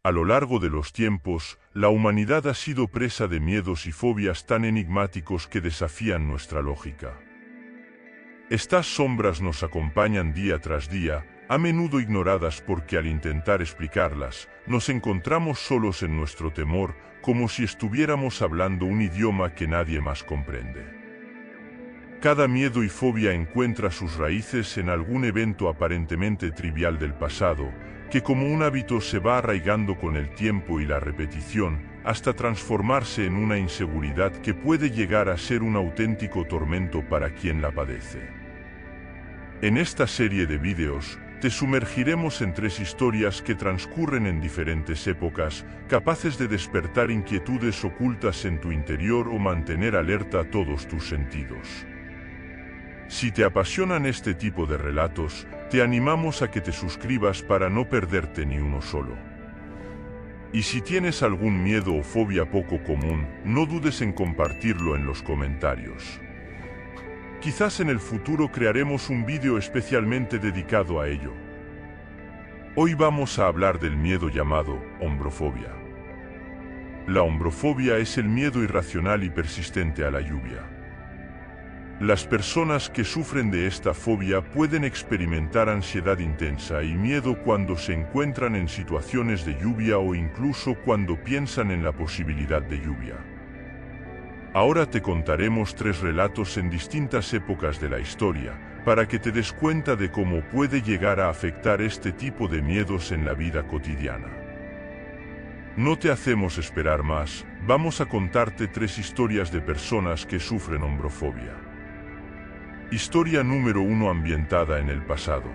A lo largo de los tiempos, la humanidad ha sido presa de miedos y fobias tan enigmáticos que desafían nuestra lógica. Estas sombras nos acompañan día tras día, a menudo ignoradas porque al intentar explicarlas, nos encontramos solos en nuestro temor, como si estuviéramos hablando un idioma que nadie más comprende. Cada miedo y fobia encuentra sus raíces en algún evento aparentemente trivial del pasado, que como un hábito se va arraigando con el tiempo y la repetición, hasta transformarse en una inseguridad que puede llegar a ser un auténtico tormento para quien la padece. En esta serie de vídeos, te sumergiremos en 3 historias que transcurren en diferentes épocas, capaces de despertar inquietudes ocultas en tu interior o mantener alerta todos tus sentidos. Si te apasionan este tipo de relatos, te animamos a que te suscribas para no perderte ni uno solo. Y si tienes algún miedo o fobia poco común, no dudes en compartirlo en los comentarios. Quizás en el futuro crearemos un vídeo especialmente dedicado a ello. Hoy vamos a hablar del miedo llamado ombrofobia. La ombrofobia es el miedo irracional y persistente a la lluvia. Las personas que sufren de esta fobia pueden experimentar ansiedad intensa y miedo cuando se encuentran en situaciones de lluvia o incluso cuando piensan en la posibilidad de lluvia. Ahora te contaremos 3 relatos en distintas épocas de la historia, para que te des cuenta de cómo puede llegar a afectar este tipo de miedos en la vida cotidiana. No te hacemos esperar más, vamos a contarte 3 historias de personas que sufren ombrofobia. Historia número 1 ambientada en el pasado.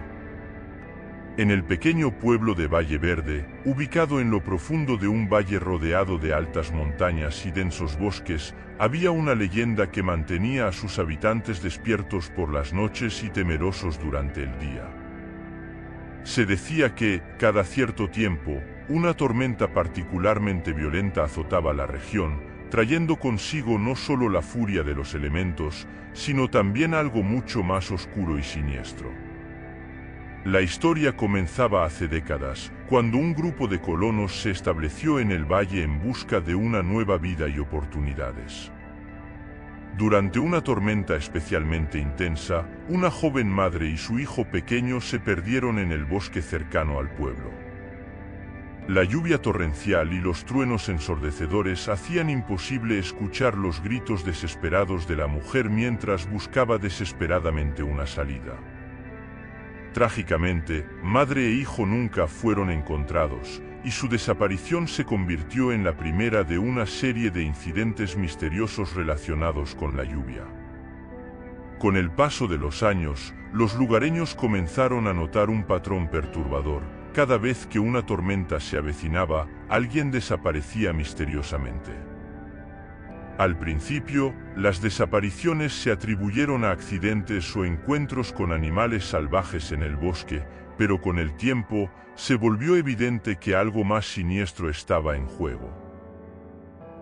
En el pequeño pueblo de Valle Verde, ubicado en lo profundo de un valle rodeado de altas montañas y densos bosques, había una leyenda que mantenía a sus habitantes despiertos por las noches y temerosos durante el día. Se decía que, cada cierto tiempo, una tormenta particularmente violenta azotaba la región, trayendo consigo no solo la furia de los elementos, sino también algo mucho más oscuro y siniestro. La historia comenzaba hace décadas, cuando un grupo de colonos se estableció en el valle en busca de una nueva vida y oportunidades. Durante una tormenta especialmente intensa, una joven madre y su hijo pequeño se perdieron en el bosque cercano al pueblo. La lluvia torrencial y los truenos ensordecedores hacían imposible escuchar los gritos desesperados de la mujer mientras buscaba desesperadamente una salida. Trágicamente, madre e hijo nunca fueron encontrados, y su desaparición se convirtió en la primera de una serie de incidentes misteriosos relacionados con la lluvia. Con el paso de los años, los lugareños comenzaron a notar un patrón perturbador. Cada vez que una tormenta se avecinaba, alguien desaparecía misteriosamente. Al principio, las desapariciones se atribuyeron a accidentes o encuentros con animales salvajes en el bosque, pero con el tiempo, se volvió evidente que algo más siniestro estaba en juego.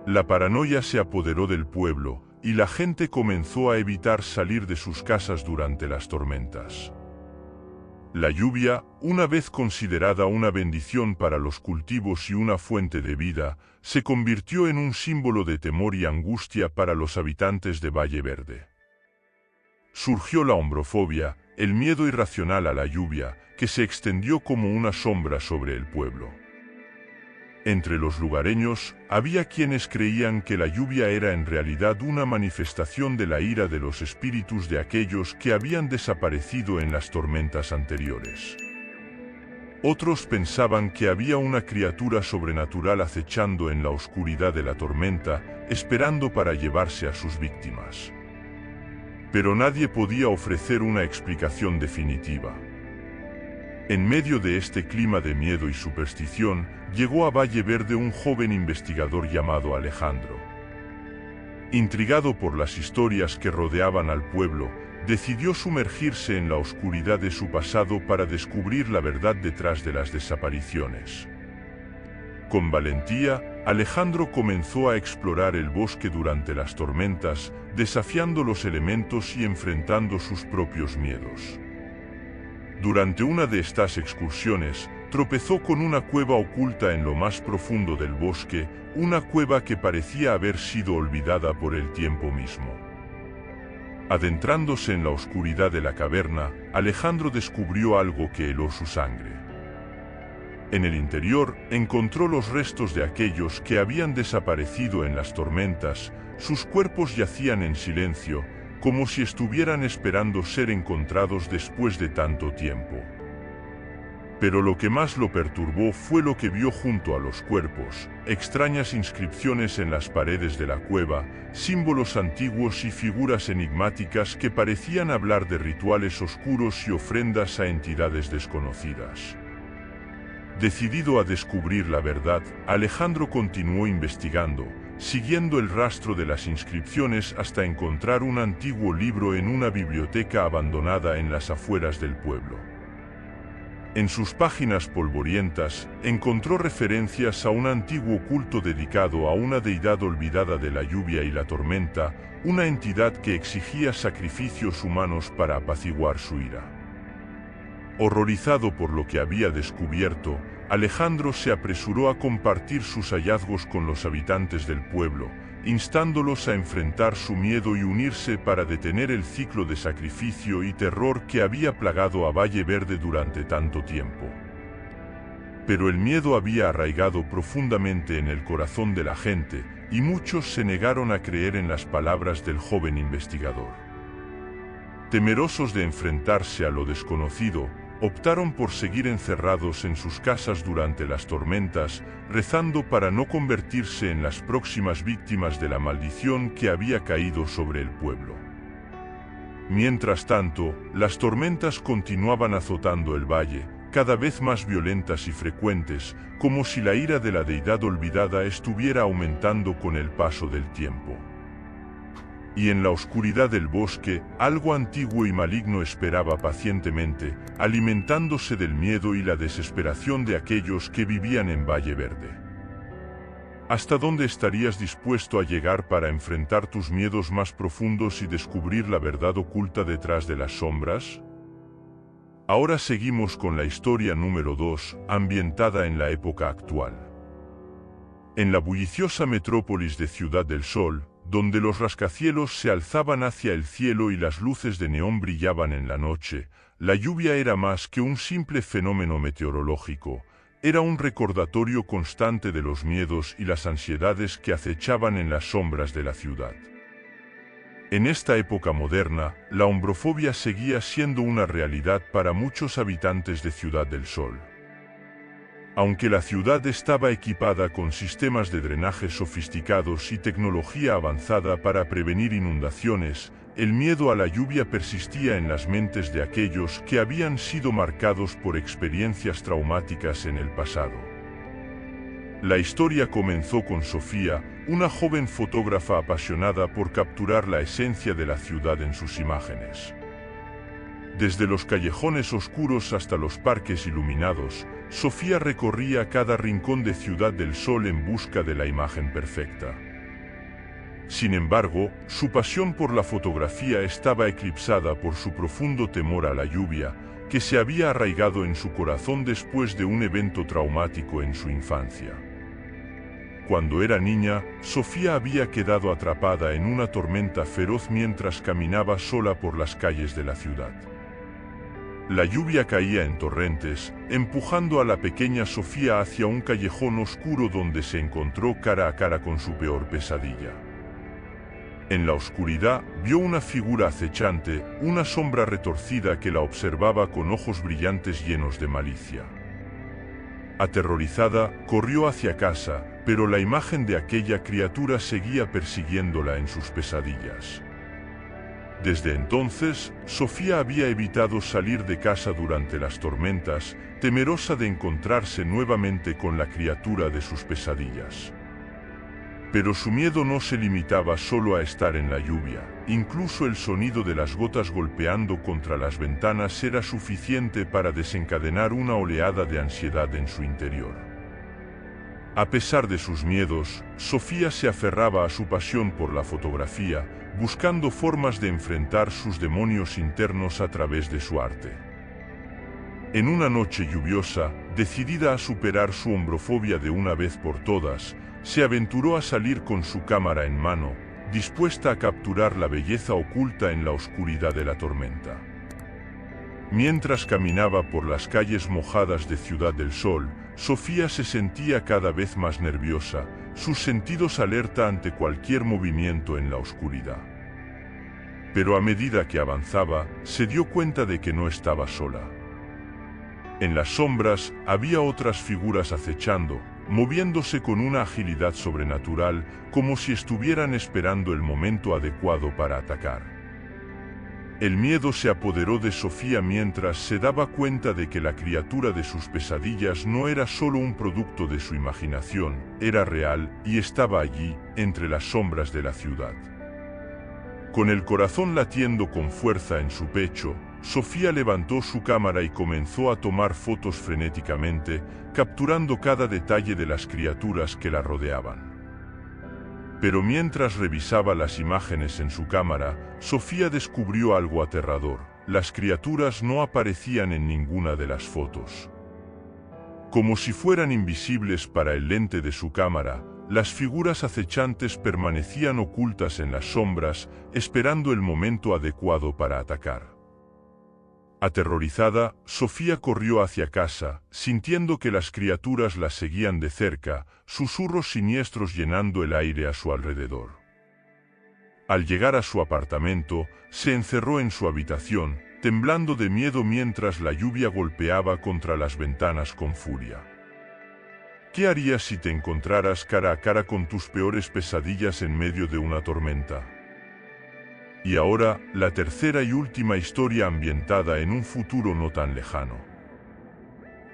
La paranoia se apoderó del pueblo, y la gente comenzó a evitar salir de sus casas durante las tormentas. La lluvia, una vez considerada una bendición para los cultivos y una fuente de vida, se convirtió en un símbolo de temor y angustia para los habitantes de Valle Verde. Surgió la ombrofobia, el miedo irracional a la lluvia, que se extendió como una sombra sobre el pueblo. Entre los lugareños, había quienes creían que la lluvia era en realidad una manifestación de la ira de los espíritus de aquellos que habían desaparecido en las tormentas anteriores. Otros pensaban que había una criatura sobrenatural acechando en la oscuridad de la tormenta, esperando para llevarse a sus víctimas. Pero nadie podía ofrecer una explicación definitiva. En medio de este clima de miedo y superstición, llegó a Valle Verde un joven investigador llamado Alejandro. Intrigado por las historias que rodeaban al pueblo, decidió sumergirse en la oscuridad de su pasado para descubrir la verdad detrás de las desapariciones. Con valentía, Alejandro comenzó a explorar el bosque durante las tormentas, desafiando los elementos y enfrentando sus propios miedos. Durante una de estas excursiones, tropezó con una cueva oculta en lo más profundo del bosque, una cueva que parecía haber sido olvidada por el tiempo mismo. Adentrándose en la oscuridad de la caverna, Alejandro descubrió algo que heló su sangre. En el interior, encontró los restos de aquellos que habían desaparecido en las tormentas. Sus cuerpos yacían en silencio, como si estuvieran esperando ser encontrados después de tanto tiempo. Pero lo que más lo perturbó fue lo que vio junto a los cuerpos: extrañas inscripciones en las paredes de la cueva, símbolos antiguos y figuras enigmáticas que parecían hablar de rituales oscuros y ofrendas a entidades desconocidas. Decidido a descubrir la verdad, Alejandro continuó investigando, siguiendo el rastro de las inscripciones hasta encontrar un antiguo libro en una biblioteca abandonada en las afueras del pueblo. En sus páginas polvorientas, encontró referencias a un antiguo culto dedicado a una deidad olvidada de la lluvia y la tormenta, una entidad que exigía sacrificios humanos para apaciguar su ira. Horrorizado por lo que había descubierto, Alejandro se apresuró a compartir sus hallazgos con los habitantes del pueblo, instándolos a enfrentar su miedo y unirse para detener el ciclo de sacrificio y terror que había plagado a Valle Verde durante tanto tiempo. Pero el miedo había arraigado profundamente en el corazón de la gente, y muchos se negaron a creer en las palabras del joven investigador. Temerosos de enfrentarse a lo desconocido, optaron por seguir encerrados en sus casas durante las tormentas, rezando para no convertirse en las próximas víctimas de la maldición que había caído sobre el pueblo. Mientras tanto, las tormentas continuaban azotando el valle, cada vez más violentas y frecuentes, como si la ira de la deidad olvidada estuviera aumentando con el paso del tiempo. Y en la oscuridad del bosque, algo antiguo y maligno esperaba pacientemente, alimentándose del miedo y la desesperación de aquellos que vivían en Valle Verde. ¿Hasta dónde estarías dispuesto a llegar para enfrentar tus miedos más profundos y descubrir la verdad oculta detrás de las sombras? Ahora seguimos con la historia número 2, ambientada en la época actual. En la bulliciosa metrópolis de Ciudad del Sol, donde los rascacielos se alzaban hacia el cielo y las luces de neón brillaban en la noche, la lluvia era más que un simple fenómeno meteorológico, era un recordatorio constante de los miedos y las ansiedades que acechaban en las sombras de la ciudad. En esta época moderna, la ombrofobia seguía siendo una realidad para muchos habitantes de Ciudad del Sol. Aunque la ciudad estaba equipada con sistemas de drenaje sofisticados y tecnología avanzada para prevenir inundaciones, el miedo a la lluvia persistía en las mentes de aquellos que habían sido marcados por experiencias traumáticas en el pasado. La historia comenzó con Sofía, una joven fotógrafa apasionada por capturar la esencia de la ciudad en sus imágenes. Desde los callejones oscuros hasta los parques iluminados, Sofía recorría cada rincón de Ciudad del Sol en busca de la imagen perfecta. Sin embargo, su pasión por la fotografía estaba eclipsada por su profundo temor a la lluvia, que se había arraigado en su corazón después de un evento traumático en su infancia. Cuando era niña, Sofía había quedado atrapada en una tormenta feroz mientras caminaba sola por las calles de la ciudad. La lluvia caía en torrentes, empujando a la pequeña Sofía hacia un callejón oscuro donde se encontró cara a cara con su peor pesadilla. En la oscuridad, vio una figura acechante, una sombra retorcida que la observaba con ojos brillantes llenos de malicia. Aterrorizada, corrió hacia casa, pero la imagen de aquella criatura seguía persiguiéndola en sus pesadillas. Desde entonces, Sofía había evitado salir de casa durante las tormentas, temerosa de encontrarse nuevamente con la criatura de sus pesadillas. Pero su miedo no se limitaba solo a estar en la lluvia, incluso el sonido de las gotas golpeando contra las ventanas era suficiente para desencadenar una oleada de ansiedad en su interior. A pesar de sus miedos, Sofía se aferraba a su pasión por la fotografía, buscando formas de enfrentar sus demonios internos a través de su arte. En una noche lluviosa, decidida a superar su hombrofobia de una vez por todas, se aventuró a salir con su cámara en mano, dispuesta a capturar la belleza oculta en la oscuridad de la tormenta. Mientras caminaba por las calles mojadas de Ciudad del Sol, Sofía se sentía cada vez más nerviosa, sus sentidos alerta ante cualquier movimiento en la oscuridad. Pero a medida que avanzaba, se dio cuenta de que no estaba sola. En las sombras había otras figuras acechando, moviéndose con una agilidad sobrenatural, como si estuvieran esperando el momento adecuado para atacar. El miedo se apoderó de Sofía mientras se daba cuenta de que la criatura de sus pesadillas no era solo un producto de su imaginación, era real y estaba allí, entre las sombras de la ciudad. Con el corazón latiendo con fuerza en su pecho, Sofía levantó su cámara y comenzó a tomar fotos frenéticamente, capturando cada detalle de las criaturas que la rodeaban. Pero mientras revisaba las imágenes en su cámara, Sofía descubrió algo aterrador: las criaturas no aparecían en ninguna de las fotos. Como si fueran invisibles para el lente de su cámara, las figuras acechantes permanecían ocultas en las sombras, esperando el momento adecuado para atacar. Aterrorizada, Sofía corrió hacia casa, sintiendo que las criaturas la seguían de cerca, susurros siniestros llenando el aire a su alrededor. Al llegar a su apartamento, se encerró en su habitación, temblando de miedo mientras la lluvia golpeaba contra las ventanas con furia. ¿Qué harías si te encontraras cara a cara con tus peores pesadillas en medio de una tormenta? Y ahora, la tercera y última historia ambientada en un futuro no tan lejano.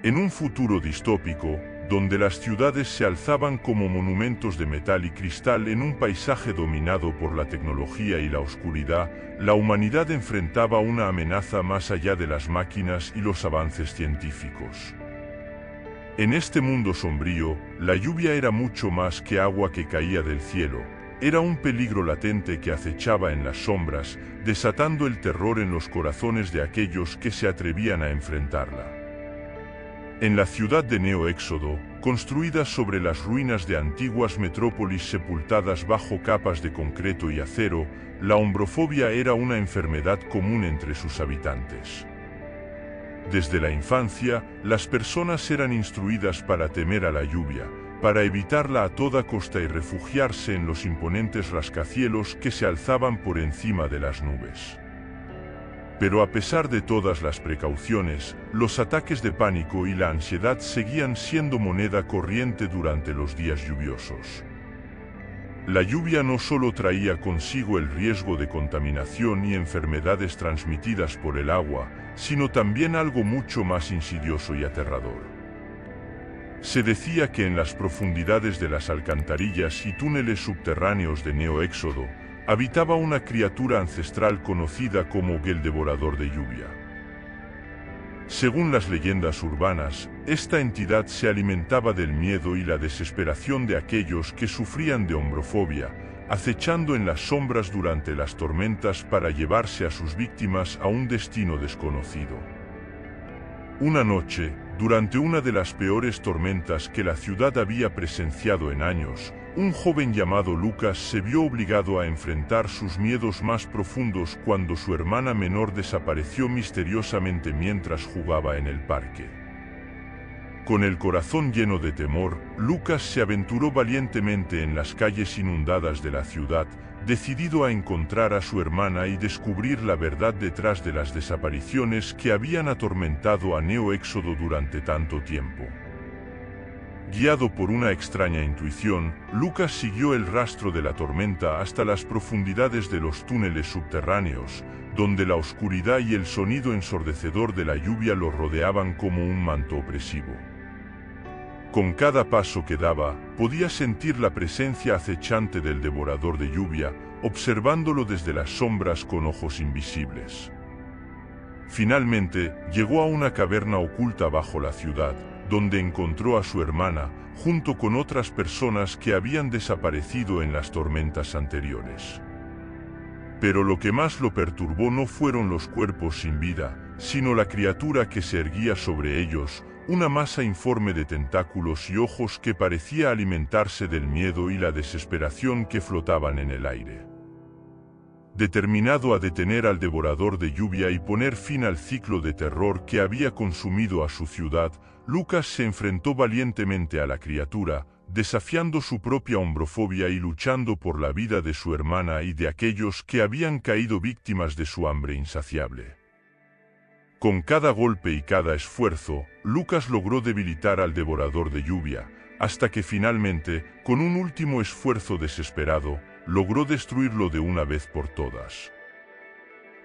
En un futuro distópico, donde las ciudades se alzaban como monumentos de metal y cristal en un paisaje dominado por la tecnología y la oscuridad, la humanidad enfrentaba una amenaza más allá de las máquinas y los avances científicos. En este mundo sombrío, la lluvia era mucho más que agua que caía del cielo. Era un peligro latente que acechaba en las sombras, desatando el terror en los corazones de aquellos que se atrevían a enfrentarla. En la ciudad de Neo Éxodo, construida sobre las ruinas de antiguas metrópolis sepultadas bajo capas de concreto y acero, la ombrofobia era una enfermedad común entre sus habitantes. Desde la infancia, las personas eran instruidas para temer a la lluvia, para evitarla a toda costa y refugiarse en los imponentes rascacielos que se alzaban por encima de las nubes. Pero a pesar de todas las precauciones, los ataques de pánico y la ansiedad seguían siendo moneda corriente durante los días lluviosos. La lluvia no solo traía consigo el riesgo de contaminación y enfermedades transmitidas por el agua, sino también algo mucho más insidioso y aterrador. Se decía que en las profundidades de las alcantarillas y túneles subterráneos de Neo Éxodo, habitaba una criatura ancestral conocida como el devorador de lluvia. Según las leyendas urbanas, esta entidad se alimentaba del miedo y la desesperación de aquellos que sufrían de ombrofobia, acechando en las sombras durante las tormentas para llevarse a sus víctimas a un destino desconocido. Una noche, durante una de las peores tormentas que la ciudad había presenciado en años, un joven llamado Lucas se vio obligado a enfrentar sus miedos más profundos cuando su hermana menor desapareció misteriosamente mientras jugaba en el parque. Con el corazón lleno de temor, Lucas se aventuró valientemente en las calles inundadas de la ciudad, decidido a encontrar a su hermana y descubrir la verdad detrás de las desapariciones que habían atormentado a Neo Éxodo durante tanto tiempo. Guiado por una extraña intuición, Lucas siguió el rastro de la tormenta hasta las profundidades de los túneles subterráneos, donde la oscuridad y el sonido ensordecedor de la lluvia lo rodeaban como un manto opresivo. Con cada paso que daba, podía sentir la presencia acechante del devorador de lluvia, observándolo desde las sombras con ojos invisibles. Finalmente, llegó a una caverna oculta bajo la ciudad, donde encontró a su hermana, junto con otras personas que habían desaparecido en las tormentas anteriores. Pero lo que más lo perturbó no fueron los cuerpos sin vida, sino la criatura que se erguía sobre ellos, una masa informe de tentáculos y ojos que parecía alimentarse del miedo y la desesperación que flotaban en el aire. Determinado a detener al devorador de lluvia y poner fin al ciclo de terror que había consumido a su ciudad, Lucas se enfrentó valientemente a la criatura, desafiando su propia hombrofobia y luchando por la vida de su hermana y de aquellos que habían caído víctimas de su hambre insaciable. Con cada golpe y cada esfuerzo, Lucas logró debilitar al devorador de lluvia, hasta que finalmente, con un último esfuerzo desesperado, logró destruirlo de una vez por todas.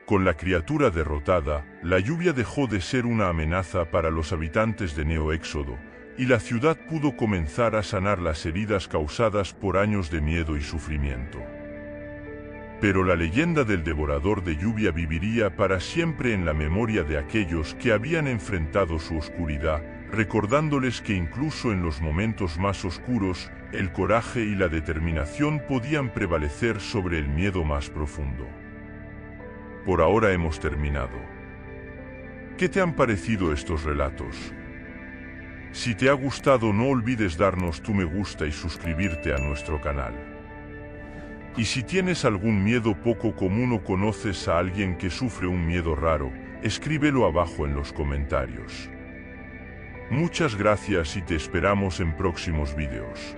Con la criatura derrotada, la lluvia dejó de ser una amenaza para los habitantes de Neo Éxodo, y la ciudad pudo comenzar a sanar las heridas causadas por años de miedo y sufrimiento. Pero la leyenda del devorador de lluvia viviría para siempre en la memoria de aquellos que habían enfrentado su oscuridad, recordándoles que incluso en los momentos más oscuros, el coraje y la determinación podían prevalecer sobre el miedo más profundo. Por ahora hemos terminado. ¿Qué te han parecido estos relatos? Si te ha gustado, no olvides darnos tu me gusta y suscribirte a nuestro canal. Y si tienes algún miedo poco común o conoces a alguien que sufre un miedo raro, escríbelo abajo en los comentarios. Muchas gracias y te esperamos en próximos vídeos.